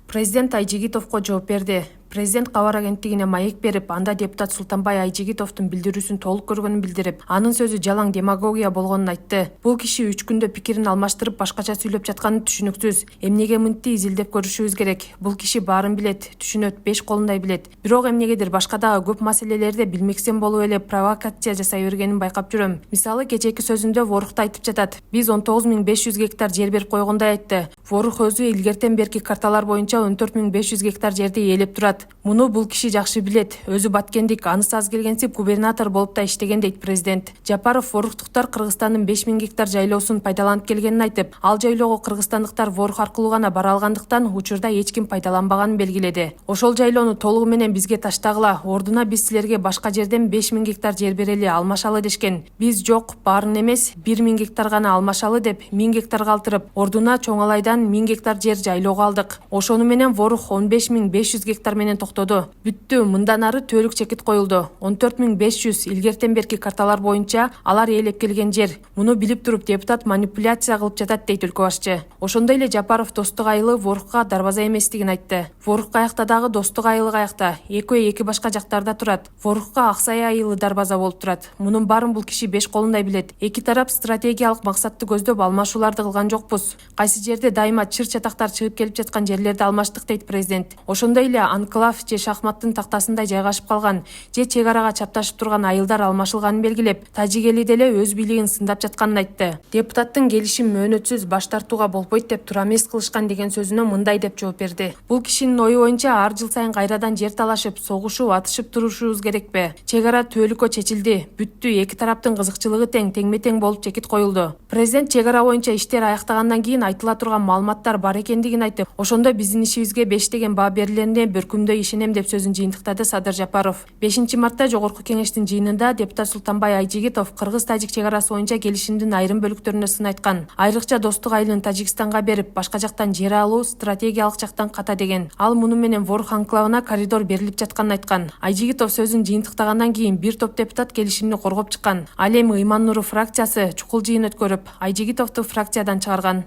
Президент Айжигитовго жооп берди. Президент кабар агенттигине маек берип, анда депутат Султанбай Айжигитовдун билдирүүсүн толук көргөнүн билдирип, анын сөзү жалаң демагогия болгонун айтты. Бул киши 3 күндө пикирин алмаштырып, башкача сүйлөп жатканы түшүнүксүз. Эмнеге мынтти изилдеп көрүшүбүз керек. Бул киши баарын билет, түшүнөт, 5 колундай билет. Бирок эмнегедир башка дагы көп маселелерде билмексен болуп эле провокация жасай бергенин байкап жүрөм. Мисалы, кечээки сөзүндө Ворухта айтып жатат. Биз 19500 гектар жер берип койгондой айтты. Ворух өзү илгертен берки карталар боюнча 14500 гектар жерди ээлеп турат. Муну бул киши жакшы билет. Өзү баткендик, анысы аз келгенсип губернатор болуп да иштеген дейт президент. Жапаров воруктуктар Кыргызстандын 5000 гектар жайлоосун пайдаланып келгенин айтып, ал жайлоого кыргызстандыктар ворух аркылуу гана бара алгандыктан учурда эч ким пайдаланбаганын белгиледи. Ошол жайлоону толугу менен бизге таштагыла, ордуна биз силерге башка жерден 5000 гектар жер берели, алмашалы дешкен. Биз жок, баарын эмес, 1000 гектар гана алмашалы деп 1000 гектар калтырып, ордуна Чоңалайдан 1000 гектар жер жайлоого алдык. Ошону менен ворух 15500 гектар менен токтоду. Бүттү, мындан ары төлүк чекит коюлду. 14500 илгертен берки карталар боюнча алар ээлеп келген жер. Муну билип туруп депутат манипуляция кылып жатат дейт өлкө башчы. Ошондой эле Жапаров Достук айылы Ворухка дарбаза эместигин айтты. Ворух каякта дагы Достук айылы каякта, экөө эки башка жактарда турат. Ворухка Аксай айылы дарбаза болуп турат. Мунун баарын бул киши 5 колундай билет. Эки тарап стратегиялык максатты көздөп алмашууларды кылган жокпуз. Кайсы жерде дайыма чыр-чатактар чыгып келип жаткан жерлерди алмаштык дейт президент. Ошондой эле анклав же шахматтын тактасындай жайгашып калган, же чек арага чапташып турган айылдар алмашылганын белгилеп, тажик деле өз бийлигин сындап жатканын айтты. Депутаттын келишим мөөнөтсүз баш тартууга болбойт деп тура эмес кылышкан деген сөзүнө мындай деп жооп берди. Бул кишинин ою боюнча ар жыл сайын кайрадан жер талашып, согушуп, атышып турушубуз керекпи? Чек ара түбөлүккө чечилди. Бүттү, эки тараптын кызыкчылыгы тең, теңме-тең болуп чекит коюлду. Президент чек ара боюнча иштер аяктагандан кийин айтыла турган маалыматтар бар экендигин айтып, ошондо биздин ишибизге 5 деген баа берилерине бөркүмдөй ишенем деп сөзүн жыйынтыктады Садыр Жапаров. 5-марта Жогорку кеңештин жыйынында депутат Султанбай Айжигитов кыргыз-тажик чек арасы боюнча келишимдин айрым бөлүктөрүнө сын айткан. Айрыкча Достук айылын Тажикстанга берип, башка жактан жер алуу стратегиялык жактан ката деген. Ал муну менен Ворух анклавына коридор берилип жатканын айткан. Айжигитов сөзүн жыйынтыктагандан кийин бир топ депутат келишимди коргоп чыккан. Ал эми Ыйман Нуров фракциясы чукул жыйын өткөрүп, Айжигитовду фракциядан чыгарган.